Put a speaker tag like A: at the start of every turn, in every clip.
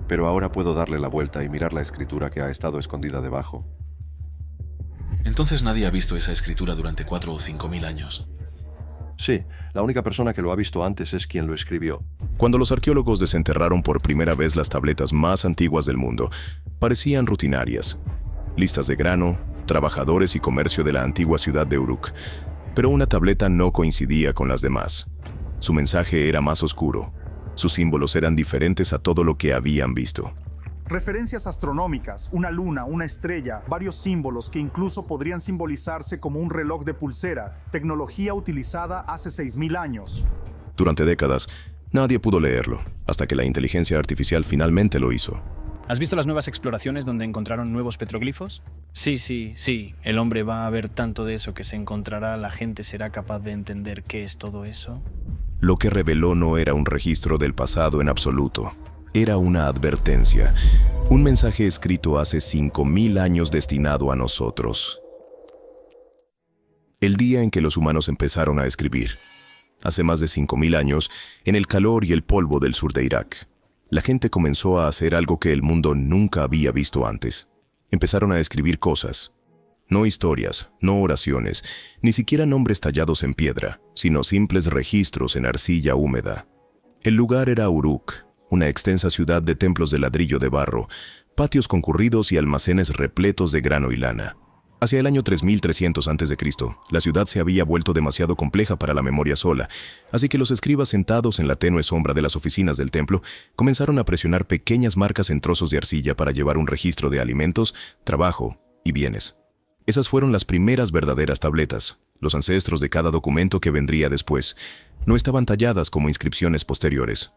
A: pero ahora puedo darle la vuelta y mirar la escritura que ha estado escondida debajo.
B: Entonces nadie ha visto esa escritura durante 4 o 5 mil años.
A: Sí, la única persona que lo ha visto antes es quien lo escribió.
C: Cuando los arqueólogos desenterraron por primera vez las tabletas más antiguas del mundo, parecían rutinarias. Listas de grano, trabajadores y comercio de la antigua ciudad de Uruk. Pero una tableta no coincidía con las demás. Su mensaje era más oscuro. Sus símbolos eran diferentes a todo lo que habían visto.
D: Referencias astronómicas, una luna, una estrella, varios símbolos que incluso podrían simbolizarse como un reloj de pulsera, tecnología utilizada hace 6.000 años.
C: Durante décadas, nadie pudo leerlo, hasta que la inteligencia artificial finalmente lo hizo.
E: ¿Has visto las nuevas exploraciones donde encontraron nuevos petroglifos? Sí. El hombre va a ver tanto de eso que se encontrará, la gente será capaz de entender qué es todo eso.
C: Lo que reveló no era un registro del pasado en absoluto. Era una advertencia, un mensaje escrito hace 5.000 años destinado a nosotros. El día en que los humanos empezaron a escribir. Hace más de 5.000 años, en el calor y el polvo del sur de Irak, la gente comenzó a hacer algo que el mundo nunca había visto antes. Empezaron a escribir cosas. No historias, no oraciones, ni siquiera nombres tallados en piedra, sino simples registros en arcilla húmeda. El lugar era Uruk, una extensa ciudad de templos de ladrillo de barro, patios concurridos y almacenes repletos de grano y lana. Hacia el año 3300 a.C., la ciudad se había vuelto demasiado compleja para la memoria sola, así que los escribas sentados en la tenue sombra de las oficinas del templo comenzaron a presionar pequeñas marcas en trozos de arcilla para llevar un registro de alimentos, trabajo y bienes. Esas fueron las primeras verdaderas tabletas, los ancestros de cada documento que vendría después. No estaban talladas como inscripciones posteriores.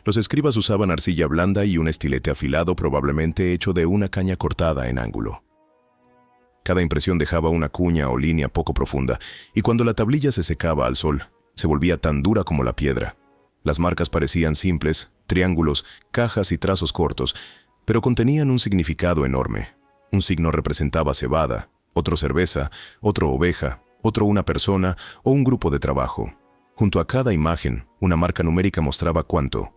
C: Los escribas usaban arcilla blanda y un estilete afilado probablemente hecho de una caña cortada en ángulo. Cada impresión dejaba una cuña o línea poco profunda, y cuando la tablilla se secaba al sol, se volvía tan dura como la piedra. Las marcas parecían simples, triángulos, cajas y trazos cortos, pero contenían un significado enorme. Un signo representaba cebada, otro cerveza, otro oveja, otro una persona o un grupo de trabajo. Junto a cada imagen, una marca numérica mostraba cuánto.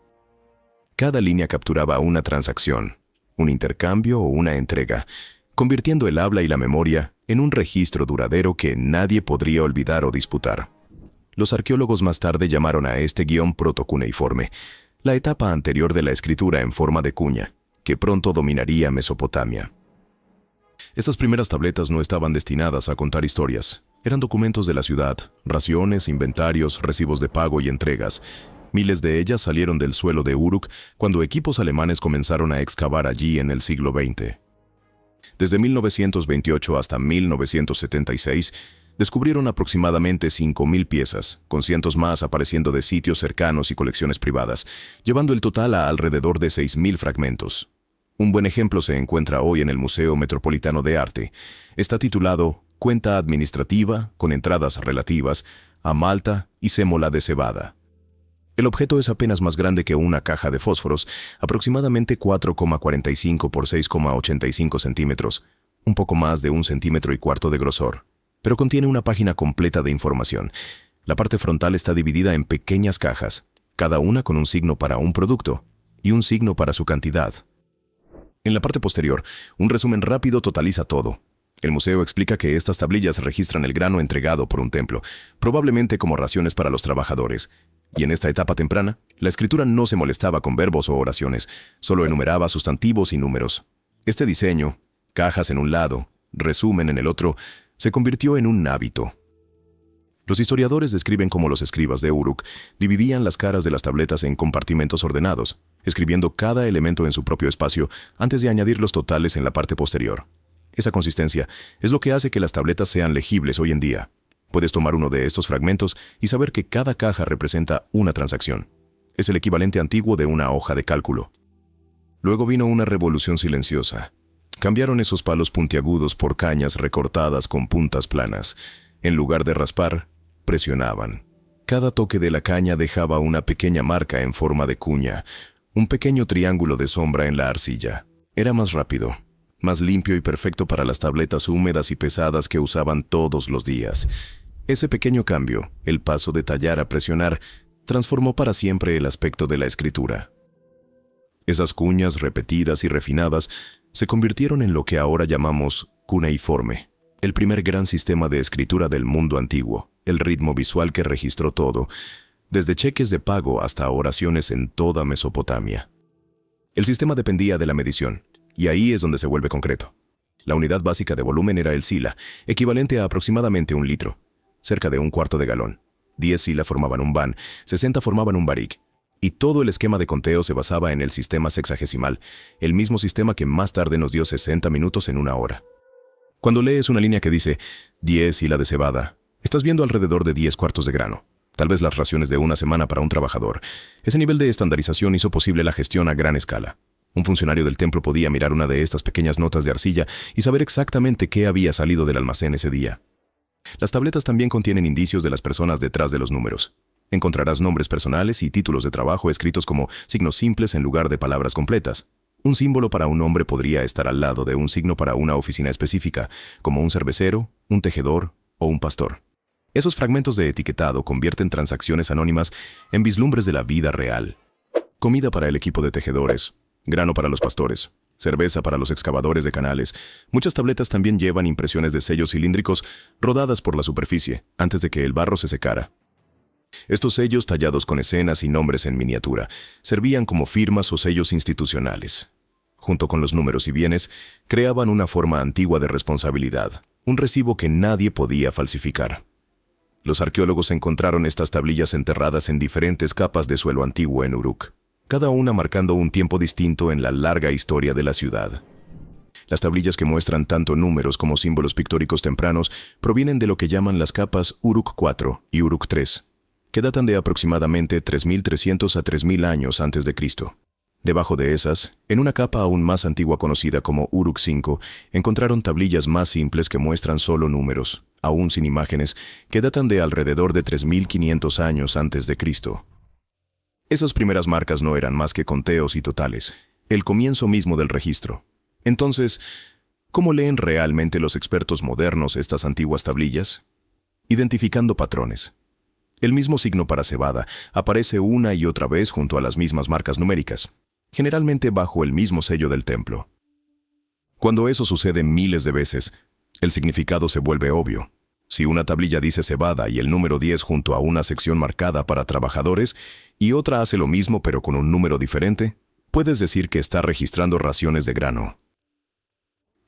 C: Cada línea capturaba una transacción, un intercambio o una entrega, convirtiendo el habla y la memoria en un registro duradero que nadie podría olvidar o disputar. Los arqueólogos más tarde llamaron a este guión protocuneiforme, la etapa anterior de la escritura en forma de cuña, que pronto dominaría Mesopotamia. Estas primeras tabletas no estaban destinadas a contar historias. Eran documentos de la ciudad, raciones, inventarios, recibos de pago y entregas. Miles de ellas salieron del suelo de Uruk cuando equipos alemanes comenzaron a excavar allí en el siglo XX. Desde 1928 hasta 1976, descubrieron aproximadamente 5.000 piezas, con cientos más apareciendo de sitios cercanos y colecciones privadas, llevando el total a alrededor de 6.000 fragmentos. Un buen ejemplo se encuentra hoy en el Museo Metropolitano de Arte. Está titulado Cuenta administrativa, con entradas relativas, a malta y sémola de cebada. El objeto es apenas más grande que una caja de fósforos, aproximadamente 4,45 por 6,85 centímetros, un poco más de 1,25 centímetros de grosor, pero contiene una página completa de información. La parte frontal está dividida en pequeñas cajas, cada una con un signo para un producto y un signo para su cantidad. En la parte posterior, un resumen rápido totaliza todo. El museo explica que estas tablillas registran el grano entregado por un templo, probablemente como raciones para los trabajadores. Y en esta etapa temprana, la escritura no se molestaba con verbos o oraciones, solo enumeraba sustantivos y números. Este diseño, cajas en un lado, resumen en el otro, se convirtió en un hábito. Los historiadores describen cómo los escribas de Uruk dividían las caras de las tabletas en compartimentos ordenados, escribiendo cada elemento en su propio espacio antes de añadir los totales en la parte posterior. Esa consistencia es lo que hace que las tabletas sean legibles hoy en día. Puedes tomar uno de estos fragmentos y saber que cada caja representa una transacción. Es el equivalente antiguo de una hoja de cálculo. Luego vino una revolución silenciosa. Cambiaron esos palos puntiagudos por cañas recortadas con puntas planas. En lugar de raspar, presionaban. Cada toque de la caña dejaba una pequeña marca en forma de cuña, un pequeño triángulo de sombra en la arcilla. Era más rápido, más limpio y perfecto para las tabletas húmedas y pesadas que usaban todos los días. Ese pequeño cambio, el paso de tallar a presionar, transformó para siempre el aspecto de la escritura. Esas cuñas repetidas y refinadas se convirtieron en lo que ahora llamamos cuneiforme, el primer gran sistema de escritura del mundo antiguo, el ritmo visual que registró todo, desde cheques de pago hasta oraciones en toda Mesopotamia. El sistema dependía de la medición, y ahí es donde se vuelve concreto. La unidad básica de volumen era el sila, equivalente a aproximadamente 1 litro, cerca de 1/4 de galón. 10 sila formaban un ban, 60 formaban un barik, y todo el esquema de conteo se basaba en el sistema sexagesimal, el mismo sistema que más tarde nos dio 60 minutos en 1 hora. Cuando lees una línea que dice 10 sila de cebada, estás viendo alrededor de 10 cuartos de grano, tal vez las raciones de una semana para un trabajador. Ese nivel de estandarización hizo posible la gestión a gran escala. Un funcionario del templo podía mirar una de estas pequeñas notas de arcilla y saber exactamente qué había salido del almacén ese día. Las tabletas también contienen indicios de las personas detrás de los números. Encontrarás nombres personales y títulos de trabajo escritos como signos simples en lugar de palabras completas. Un símbolo para un hombre podría estar al lado de un signo para una oficina específica, como un cervecero, un tejedor o un pastor. Esos fragmentos de etiquetado convierten transacciones anónimas en vislumbres de la vida real. Comida para el equipo de tejedores, grano para los pastores, cerveza para los excavadores de canales. Muchas tabletas también llevan impresiones de sellos cilíndricos rodadas por la superficie antes de que el barro se secara. Estos sellos, tallados con escenas y nombres en miniatura, servían como firmas o sellos institucionales. Junto con los números y bienes, creaban una forma antigua de responsabilidad, un recibo que nadie podía falsificar. Los arqueólogos encontraron estas tablillas enterradas en diferentes capas de suelo antiguo en Uruk, cada una marcando un tiempo distinto en la larga historia de la ciudad. Las tablillas que muestran tanto números como símbolos pictóricos tempranos provienen de lo que llaman las capas Uruk IV y Uruk III, que datan de aproximadamente 3.300 a 3.000 años antes de Cristo. Debajo de esas, en una capa aún más antigua conocida como Uruk V, encontraron tablillas más simples que muestran solo números, aún sin imágenes, que datan de alrededor de 3.500 años antes de Cristo. Esas primeras marcas no eran más que conteos y totales, el comienzo mismo del registro. Entonces, ¿cómo leen realmente los expertos modernos estas antiguas tablillas? Identificando patrones. El mismo signo para cebada aparece una y otra vez junto a las mismas marcas numéricas, generalmente bajo el mismo sello del templo. Cuando eso sucede miles de veces, el significado se vuelve obvio. Si una tablilla dice cebada y el número 10 junto a una sección marcada para trabajadores y otra hace lo mismo pero con un número diferente, puedes decir que está registrando raciones de grano.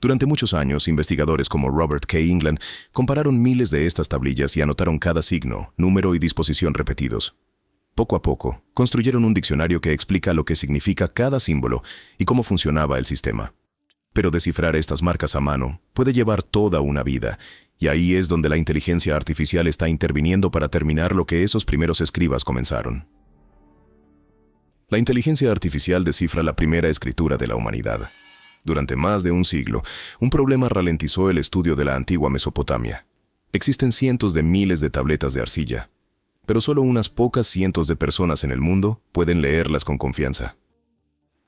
C: Durante muchos años, investigadores como Robert K. England compararon miles de estas tablillas y anotaron cada signo, número y disposición repetidos. Poco a poco, construyeron un diccionario que explica lo que significa cada símbolo y cómo funcionaba el sistema. Pero descifrar estas marcas a mano puede llevar toda una vida, y ahí es donde la inteligencia artificial está interviniendo para terminar lo que esos primeros escribas comenzaron. La inteligencia artificial descifra la primera escritura de la humanidad. Durante más de un siglo, un problema ralentizó el estudio de la antigua Mesopotamia. Existen cientos de miles de tabletas de arcilla, pero solo unas pocas cientos de personas en el mundo pueden leerlas con confianza.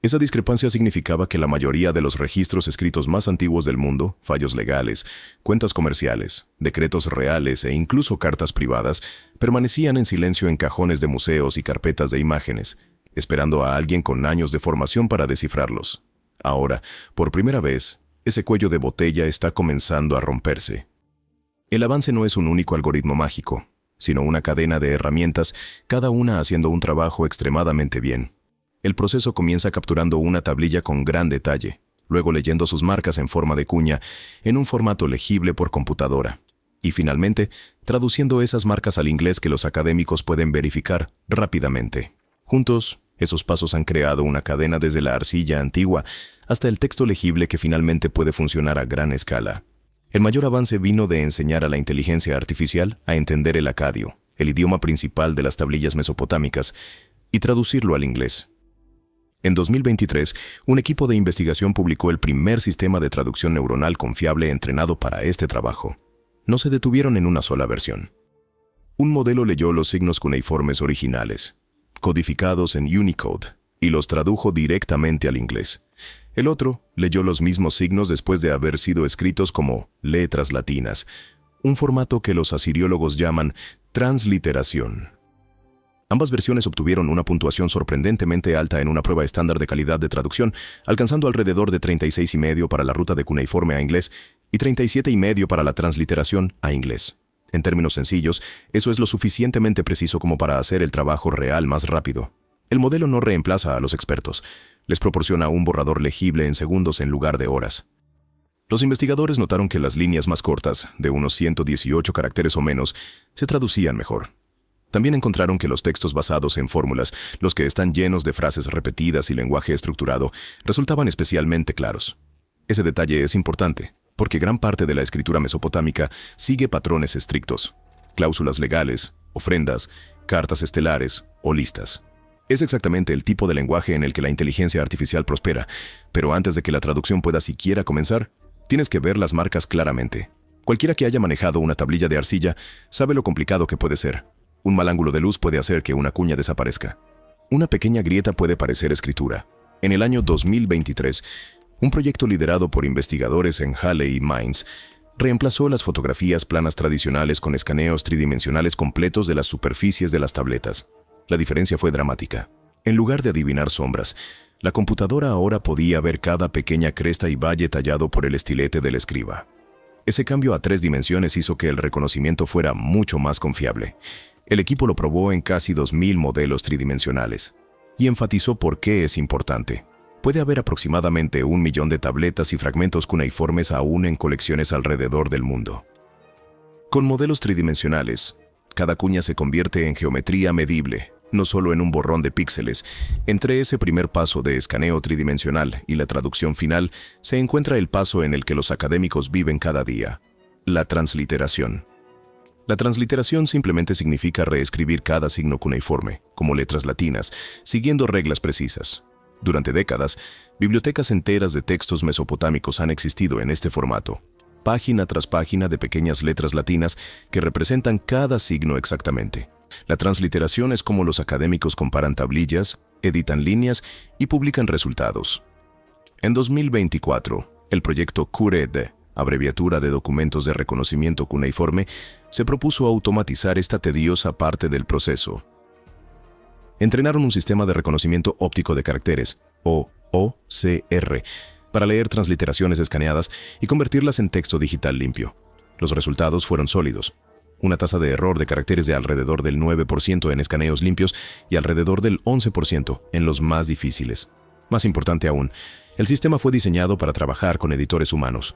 C: Esa discrepancia significaba que la mayoría de los registros escritos más antiguos del mundo, fallos legales, cuentas comerciales, decretos reales e incluso cartas privadas, permanecían en silencio en cajones de museos y carpetas de imágenes, esperando a alguien con años de formación para descifrarlos. Ahora, por primera vez, ese cuello de botella está comenzando a romperse. El avance no es un único algoritmo mágico, sino una cadena de herramientas, cada una haciendo un trabajo extremadamente bien. El proceso comienza capturando una tablilla con gran detalle, luego leyendo sus marcas en forma de cuña, en un formato legible por computadora, y finalmente traduciendo esas marcas al inglés que los académicos pueden verificar rápidamente. Juntos, esos pasos han creado una cadena desde la arcilla antigua hasta el texto legible que finalmente puede funcionar a gran escala. El mayor avance vino de enseñar a la inteligencia artificial a entender el acadio, el idioma principal de las tablillas mesopotámicas, y traducirlo al inglés. En 2023, un equipo de investigación publicó el primer sistema de traducción neuronal confiable entrenado para este trabajo. No se detuvieron en una sola versión. Un modelo leyó los signos cuneiformes originales, codificados en Unicode, y los tradujo directamente al inglés. El otro leyó los mismos signos después de haber sido escritos como letras latinas, un formato que los asiriólogos llaman transliteración. Ambas versiones obtuvieron una puntuación sorprendentemente alta en una prueba estándar de calidad de traducción, alcanzando alrededor de 36,5 para la ruta de cuneiforme a inglés y 37,5 para la transliteración a inglés. En términos sencillos, eso es lo suficientemente preciso como para hacer el trabajo real más rápido. El modelo no reemplaza a los expertos, les proporciona un borrador legible en segundos en lugar de horas. Los investigadores notaron que las líneas más cortas, de unos 118 caracteres o menos, se traducían mejor. También encontraron que los textos basados en fórmulas, los que están llenos de frases repetidas y lenguaje estructurado, resultaban especialmente claros. Ese detalle es importante, porque gran parte de la escritura mesopotámica sigue patrones estrictos, cláusulas legales, ofrendas, cartas estelares o listas. Es exactamente el tipo de lenguaje en el que la inteligencia artificial prospera, pero antes de que la traducción pueda siquiera comenzar, tienes que ver las marcas claramente. Cualquiera que haya manejado una tablilla de arcilla sabe lo complicado que puede ser. Un mal ángulo de luz puede hacer que una cuña desaparezca. Una pequeña grieta puede parecer escritura. En el año 2023, un proyecto liderado por investigadores en Halle y Mainz reemplazó las fotografías planas tradicionales con escaneos tridimensionales completos de las superficies de las tabletas. La diferencia fue dramática. En lugar de adivinar sombras, la computadora ahora podía ver cada pequeña cresta y valle tallado por el estilete del escriba. Ese cambio a 3 dimensiones hizo que el reconocimiento fuera mucho más confiable. El equipo lo probó en casi 2,000 modelos tridimensionales y enfatizó por qué es importante. Puede haber aproximadamente 1 millón de tabletas y fragmentos cuneiformes aún en colecciones alrededor del mundo. Con modelos tridimensionales, cada cuña se convierte en geometría medible, no solo en un borrón de píxeles. Entre ese primer paso de escaneo tridimensional y la traducción final se encuentra el paso en el que los académicos viven cada día: la transliteración. La transliteración simplemente significa reescribir cada signo cuneiforme, como letras latinas, siguiendo reglas precisas. Durante décadas, bibliotecas enteras de textos mesopotámicos han existido en este formato, página tras página de pequeñas letras latinas que representan cada signo exactamente. La transliteración es como los académicos comparan tablillas, editan líneas y publican resultados. En 2024, el proyecto CURED, abreviatura de documentos de reconocimiento cuneiforme, se propuso automatizar esta tediosa parte del proceso. Entrenaron un sistema de reconocimiento óptico de caracteres, o OCR, para leer transliteraciones escaneadas y convertirlas en texto digital limpio. Los resultados fueron sólidos. Una tasa de error de caracteres de alrededor del 9% en escaneos limpios y alrededor del 11% en los más difíciles. Más importante aún, el sistema fue diseñado para trabajar con editores humanos.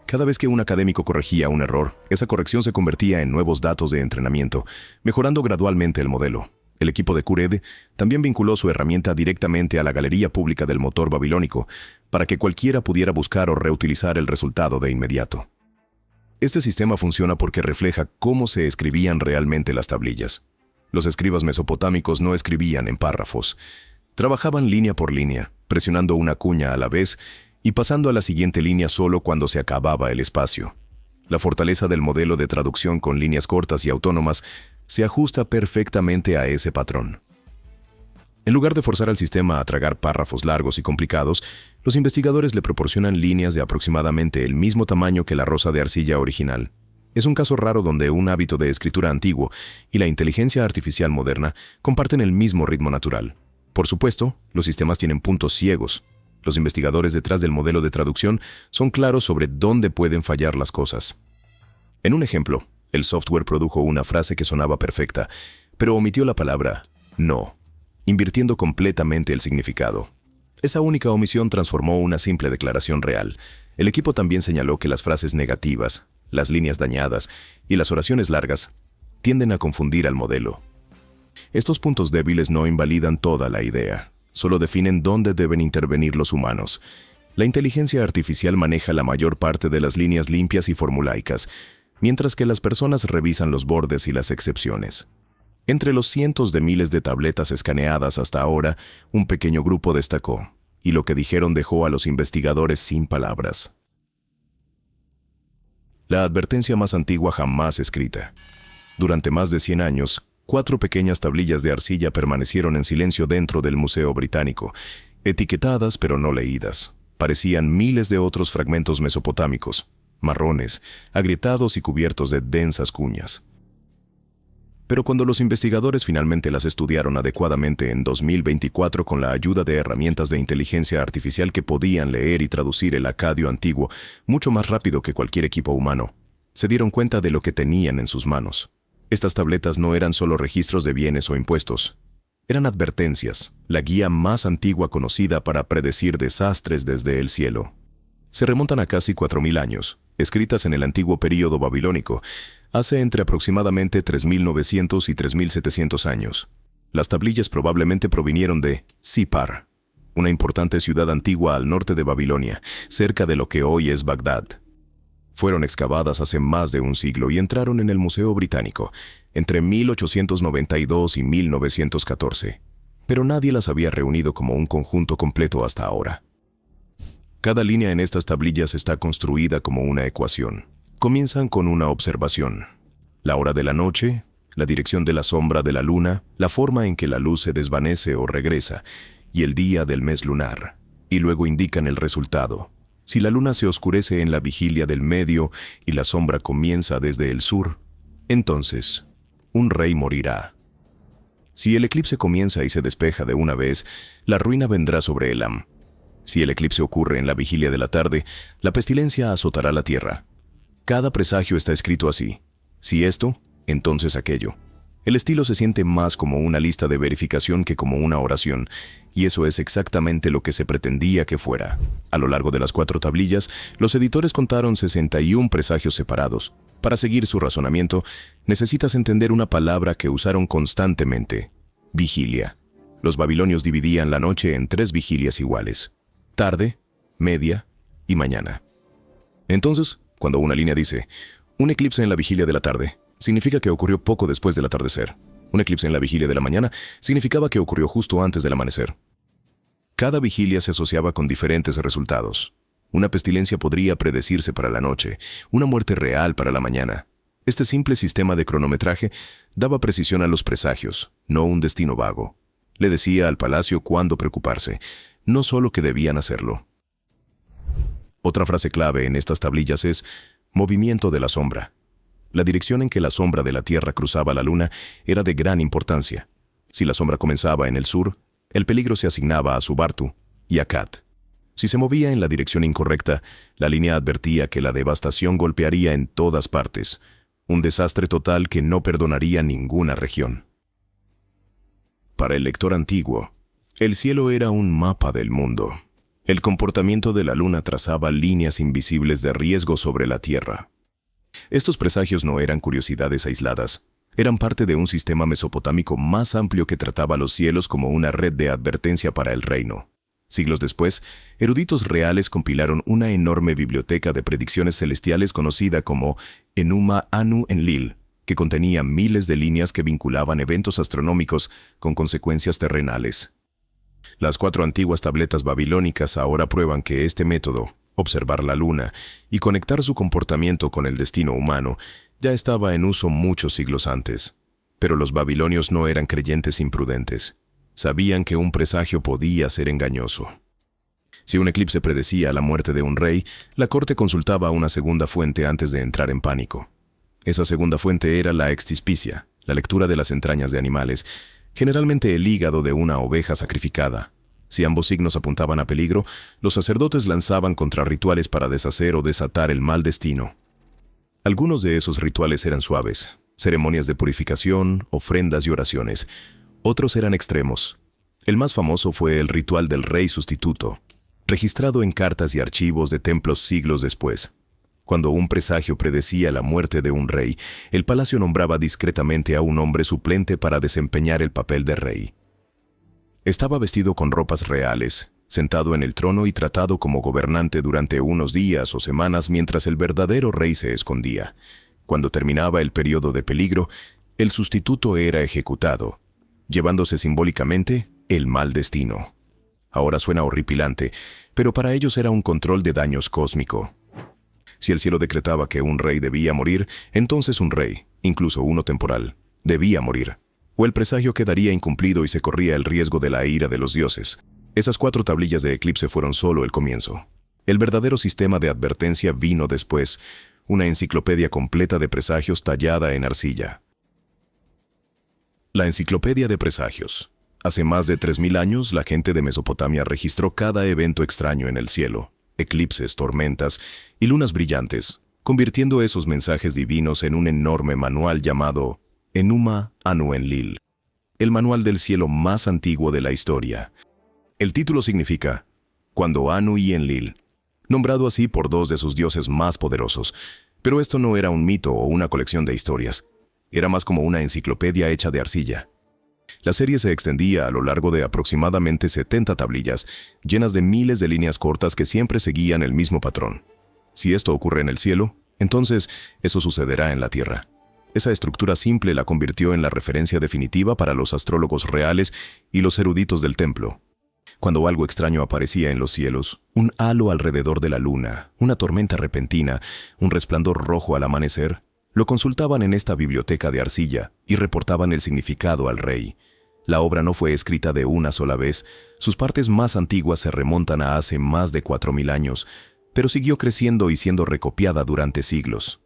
C: Cada vez que un académico corregía un error, esa corrección se convertía en nuevos datos de entrenamiento, mejorando gradualmente el modelo. El equipo de CURED también vinculó su herramienta directamente a la galería pública del motor babilónico, para que cualquiera pudiera buscar o reutilizar el resultado de inmediato. Este sistema funciona porque refleja cómo se escribían realmente las tablillas. Los escribas mesopotámicos no escribían en párrafos. Trabajaban línea por línea, presionando una cuña a la vez y pasando a la siguiente línea solo cuando se acababa el espacio. La fortaleza del modelo de traducción con líneas cortas y autónomas se ajusta perfectamente a ese patrón. En lugar de forzar al sistema a tragar párrafos largos y complicados, los investigadores le proporcionan líneas de aproximadamente el mismo tamaño que la rosa de arcilla original. Es un caso raro donde un hábito de escritura antiguo y la inteligencia artificial moderna comparten el mismo ritmo natural. Por supuesto, los sistemas tienen puntos ciegos. Los investigadores detrás del modelo de traducción son claros sobre dónde pueden fallar las cosas. En un ejemplo, el software produjo una frase que sonaba perfecta, pero omitió la palabra no, invirtiendo completamente el significado. Esa única omisión transformó una simple declaración real. El equipo también señaló que las frases negativas, las líneas dañadas y las oraciones largas tienden a confundir al modelo. Estos puntos débiles no invalidan toda la idea, solo definen dónde deben intervenir los humanos. La inteligencia artificial maneja la mayor parte de las líneas limpias y formulaicas, mientras que las personas revisan los bordes y las excepciones. Entre los cientos de miles de tabletas escaneadas hasta ahora, un pequeño grupo destacó, y lo que dijeron dejó a los investigadores sin palabras. La advertencia más antigua jamás escrita. Durante más de 100 años, 4 pequeñas tablillas de arcilla permanecieron en silencio dentro del Museo Británico, etiquetadas pero no leídas. Parecían miles de otros fragmentos mesopotámicos, marrones, agrietados y cubiertos de densas cuñas. Pero cuando los investigadores finalmente las estudiaron adecuadamente en 2024 con la ayuda de herramientas de inteligencia artificial que podían leer y traducir el acadio antiguo mucho más rápido que cualquier equipo humano, se dieron cuenta de lo que tenían en sus manos. Estas tabletas no eran solo registros de bienes o impuestos. Eran advertencias, la guía más antigua conocida para predecir desastres desde el cielo. Se remontan a casi 4000 años, escritas en el antiguo período babilónico, hace entre aproximadamente 3900 y 3700 años. Las tablillas probablemente provinieron de Sipar, una importante ciudad antigua al norte de Babilonia, cerca de lo que hoy es Bagdad. Fueron excavadas hace más de un siglo y entraron en el Museo Británico entre 1892 y 1914, pero nadie las había reunido como un conjunto completo hasta ahora. Cada línea en estas tablillas está construida como una ecuación. Comienzan con una observación: la hora de la noche, la dirección de la sombra de la luna, la forma en que la luz se desvanece o regresa, y el día del mes lunar, y luego indican el resultado. Si la luna se oscurece en la vigilia del medio y la sombra comienza desde el sur, entonces un rey morirá. Si el eclipse comienza y se despeja de una vez, la ruina vendrá sobre Elam. Si el eclipse ocurre en la vigilia de la tarde, la pestilencia azotará la tierra. Cada presagio está escrito así: si esto, entonces aquello. El estilo se siente más como una lista de verificación que como una oración, y eso es exactamente lo que se pretendía que fuera. A lo largo de las 4 tablillas, los editores contaron 61 presagios separados. Para seguir su razonamiento, necesitas entender una palabra que usaron constantemente: vigilia. Los babilonios dividían la noche en 3 vigilias iguales: tarde, media y mañana. Entonces, cuando una línea dice un eclipse en la vigilia de la tarde, significa que ocurrió poco después del atardecer. Un eclipse en la vigilia de la mañana significaba que ocurrió justo antes del amanecer. Cada vigilia se asociaba con diferentes resultados. Una pestilencia podría predecirse para la noche, una muerte real para la mañana. Este simple sistema de cronometraje daba precisión a los presagios, no un destino vago. Le decía al palacio cuándo preocuparse, no solo que debían hacerlo. Otra frase clave en estas tablillas es movimiento de la sombra. La dirección en que la sombra de la Tierra cruzaba la Luna era de gran importancia. Si la sombra comenzaba en el sur, el peligro se asignaba a Subartu y Akkad. Si se movía en la dirección incorrecta, la línea advertía que la devastación golpearía en todas partes, un desastre total que no perdonaría ninguna región. Para el lector antiguo, el cielo era un mapa del mundo. El comportamiento de la luna trazaba líneas invisibles de riesgo sobre la Tierra. Estos presagios no eran curiosidades aisladas, eran parte de un sistema mesopotámico más amplio que trataba los cielos como una red de advertencia para el reino. Siglos después, eruditos reales compilaron una enorme biblioteca de predicciones celestiales conocida como Enuma Anu Enlil, que contenía miles de líneas que vinculaban eventos astronómicos con consecuencias terrenales. Las 4 antiguas tabletas babilónicas ahora prueban que este método, observar la luna y conectar su comportamiento con el destino humano, ya estaba en uso muchos siglos antes. Pero los babilonios no eran creyentes imprudentes. Sabían que un presagio podía ser engañoso. Si un eclipse predecía la muerte de un rey, la corte consultaba una segunda fuente antes de entrar en pánico. Esa segunda fuente era la extispicia, la lectura de las entrañas de animales, generalmente el hígado de una oveja sacrificada. Si ambos signos apuntaban a peligro, los sacerdotes lanzaban contrarrituales para deshacer o desatar el mal destino. Algunos de esos rituales eran suaves, ceremonias de purificación, ofrendas y oraciones. Otros eran extremos. El más famoso fue el ritual del rey sustituto, registrado en cartas y archivos de templos siglos después. Cuando un presagio predecía la muerte de un rey, el palacio nombraba discretamente a un hombre suplente para desempeñar el papel de rey. Estaba vestido con ropas reales, sentado en el trono y tratado como gobernante durante unos días o semanas mientras el verdadero rey se escondía. Cuando terminaba el periodo de peligro, el sustituto era ejecutado, llevándose simbólicamente el mal destino. Ahora suena horripilante, pero para ellos era un control de daños cósmico. Si el cielo decretaba que un rey debía morir, entonces un rey, incluso uno temporal, debía morir. O el presagio quedaría incumplido y se corría el riesgo de la ira de los dioses. Esas 4 tablillas de eclipse fueron solo el comienzo. El verdadero sistema de advertencia vino después, una enciclopedia completa de presagios tallada en arcilla. La Enciclopedia de Presagios. Hace más de 3000 años, la gente de Mesopotamia registró cada evento extraño en el cielo, eclipses, tormentas y lunas brillantes, convirtiendo esos mensajes divinos en un enorme manual llamado Enuma Anu Enlil, el manual del cielo más antiguo de la historia. El título significa Cuando Anu y Enlil, nombrado así por dos de sus dioses más poderosos. Pero esto no era un mito o una colección de historias. Era más como una enciclopedia hecha de arcilla. La serie se extendía a lo largo de aproximadamente 70 tablillas, llenas de miles de líneas cortas que siempre seguían el mismo patrón. Si esto ocurre en el cielo, entonces eso sucederá en la tierra. Esa estructura simple la convirtió en la referencia definitiva para los astrólogos reales y los eruditos del templo. Cuando algo extraño aparecía en los cielos, un halo alrededor de la luna, una tormenta repentina, un resplandor rojo al amanecer, lo consultaban en esta biblioteca de arcilla y reportaban el significado al rey. La obra no fue escrita de una sola vez, sus partes más antiguas se remontan a hace más de 4000 años, pero siguió creciendo y siendo recopiada durante siglos.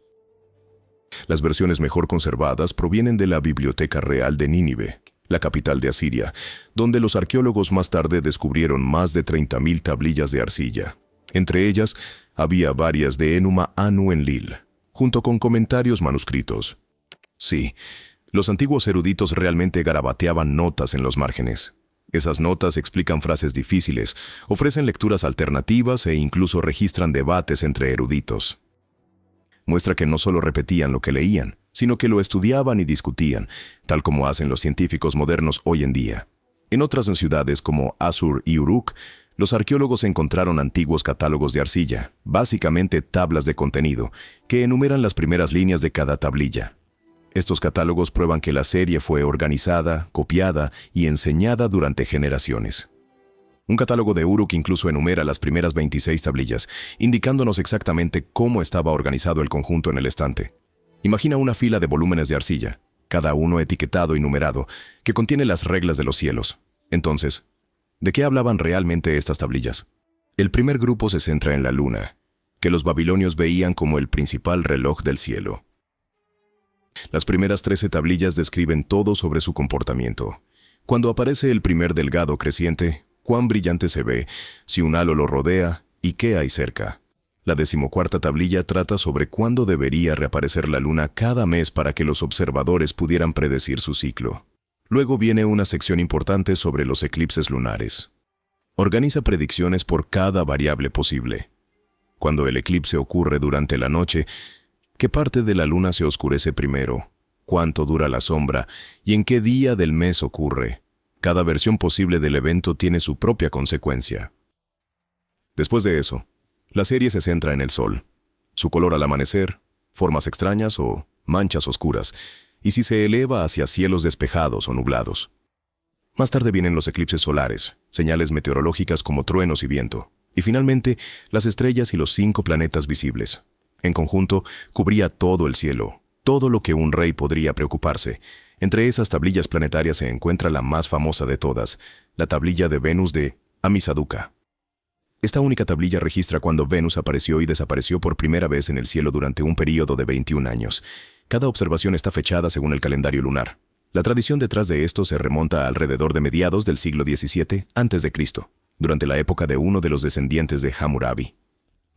C: Las versiones mejor conservadas provienen de la Biblioteca Real de Nínive, la capital de Asiria, donde los arqueólogos más tarde descubrieron más de 30.000 tablillas de arcilla. Entre ellas, había varias de Enuma Anu Enlil, junto con comentarios manuscritos. Sí, los antiguos eruditos realmente garabateaban notas en los márgenes. Esas notas explican frases difíciles, ofrecen lecturas alternativas e incluso registran debates entre eruditos. Muestra que no solo repetían lo que leían, sino que lo estudiaban y discutían, tal como hacen los científicos modernos hoy en día. En otras ciudades como Asur y Uruk, los arqueólogos encontraron antiguos catálogos de arcilla, básicamente tablas de contenido, que enumeran las primeras líneas de cada tablilla. Estos catálogos prueban que la serie fue organizada, copiada y enseñada durante generaciones. Un catálogo de Uruk incluso enumera las primeras 26 tablillas, indicándonos exactamente cómo estaba organizado el conjunto en el estante. Imagina una fila de volúmenes de arcilla, cada uno etiquetado y numerado, que contiene las reglas de los cielos. Entonces, ¿de qué hablaban realmente estas tablillas? El primer grupo se centra en la luna, que los babilonios veían como el principal reloj del cielo. Las primeras 13 tablillas describen todo sobre su comportamiento. Cuando aparece el primer delgado creciente, cuán brillante se ve, si un halo lo rodea y qué hay cerca. La 14ª tablilla trata sobre cuándo debería reaparecer la luna cada mes para que los observadores pudieran predecir su ciclo. Luego viene una sección importante sobre los eclipses lunares. Organiza predicciones por cada variable posible. Cuando el eclipse ocurre durante la noche, ¿qué parte de la luna se oscurece primero? ¿Cuánto dura la sombra? ¿Y en qué día del mes ocurre? Cada versión posible del evento tiene su propia consecuencia. Después de eso, la serie se centra en el sol, su color al amanecer, formas extrañas o manchas oscuras, y si se eleva hacia cielos despejados o nublados. Más tarde vienen los eclipses solares, señales meteorológicas como truenos y viento, y finalmente las estrellas y los 5 planetas visibles. En conjunto, cubría todo el cielo, todo lo que un rey podría preocuparse. Entre esas tablillas planetarias se encuentra la más famosa de todas, la tablilla de Venus de Amisaduqa. Esta única tablilla registra cuando Venus apareció y desapareció por primera vez en el cielo durante un período de 21 años. Cada observación está fechada según el calendario lunar. La tradición detrás de esto se remonta a alrededor de mediados del siglo XVII a.C., durante la época de uno de los descendientes de Hammurabi.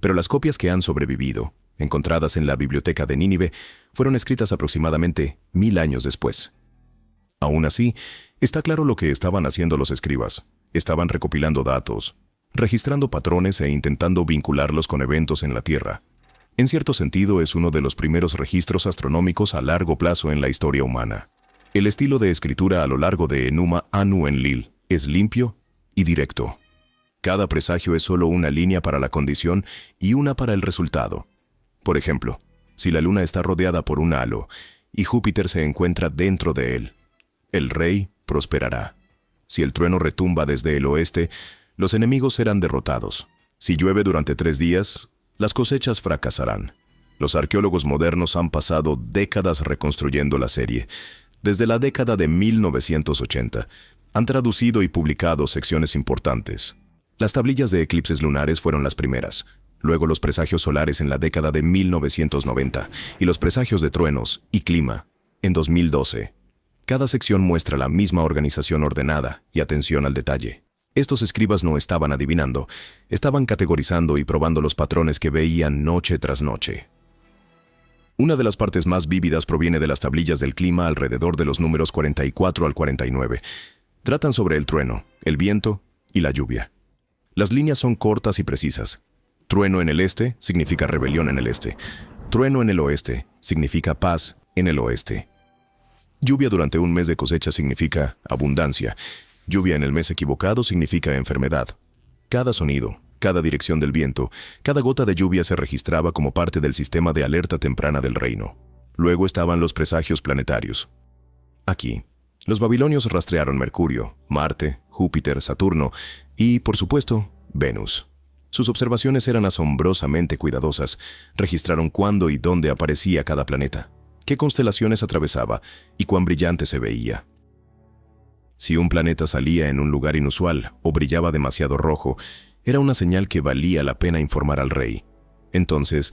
C: Pero las copias que han sobrevivido, encontradas en la biblioteca de Nínive, fueron escritas aproximadamente 1000 años después. Aún así, está claro lo que estaban haciendo los escribas. Estaban recopilando datos, registrando patrones e intentando vincularlos con eventos en la Tierra. En cierto sentido, es uno de los primeros registros astronómicos a largo plazo en la historia humana. El estilo de escritura a lo largo de Enuma Anu Enlil es limpio y directo. Cada presagio es solo una línea para la condición y una para el resultado. Por ejemplo, si la luna está rodeada por un halo y Júpiter se encuentra dentro de él, el rey prosperará. Si el trueno retumba desde el oeste, los enemigos serán derrotados. Si llueve durante 3 días, las cosechas fracasarán. Los arqueólogos modernos han pasado décadas reconstruyendo la serie. Desde la década de 1980, han traducido y publicado secciones importantes. Las tablillas de eclipses lunares fueron las primeras, luego los presagios solares en la década de 1990 y los presagios de truenos y clima en 2012. Cada sección muestra la misma organización ordenada y atención al detalle. Estos escribas no estaban adivinando, estaban categorizando y probando los patrones que veían noche tras noche. Una de las partes más vívidas proviene de las tablillas del clima alrededor de los números 44 al 49. Tratan sobre el trueno, el viento y la lluvia. Las líneas son cortas y precisas. Trueno en el este significa rebelión en el este. Trueno en el oeste significa paz en el oeste. Lluvia durante un mes de cosecha significa abundancia. Lluvia en el mes equivocado significa enfermedad. Cada sonido, cada dirección del viento, cada gota de lluvia se registraba como parte del sistema de alerta temprana del reino. Luego estaban los presagios planetarios. Aquí, los babilonios rastrearon Mercurio, Marte, Júpiter, Saturno y, por supuesto, Venus. Sus observaciones eran asombrosamente cuidadosas. Registraron cuándo y dónde aparecía cada planeta, qué constelaciones atravesaba y cuán brillante se veía. Si un planeta salía en un lugar inusual o brillaba demasiado rojo, era una señal que valía la pena informar al rey. Entonces,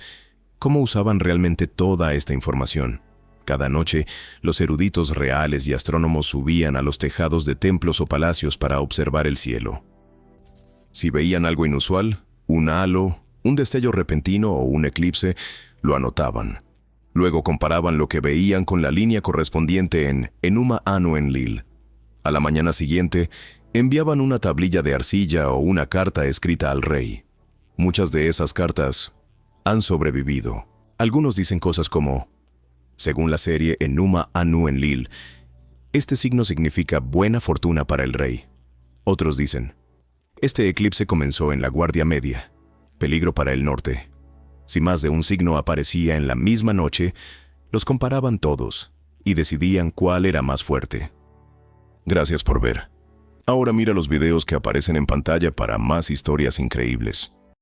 C: ¿cómo usaban realmente toda esta información? Cada noche, los eruditos reales y astrónomos subían a los tejados de templos o palacios para observar el cielo. Si veían algo inusual, un halo, un destello repentino o un eclipse, lo anotaban. Luego comparaban lo que veían con la línea correspondiente en Enuma Anu Enlil. A la mañana siguiente, enviaban una tablilla de arcilla o una carta escrita al rey. Muchas de esas cartas han sobrevivido. Algunos dicen cosas como, según la serie Enuma Anu Enlil, este signo significa buena fortuna para el rey. Otros dicen, este eclipse comenzó en la Guardia Media, peligro para el norte. Si más de un signo aparecía en la misma noche, los comparaban todos y decidían cuál era más fuerte. Gracias por ver. Ahora mira los videos que aparecen en pantalla para más historias increíbles.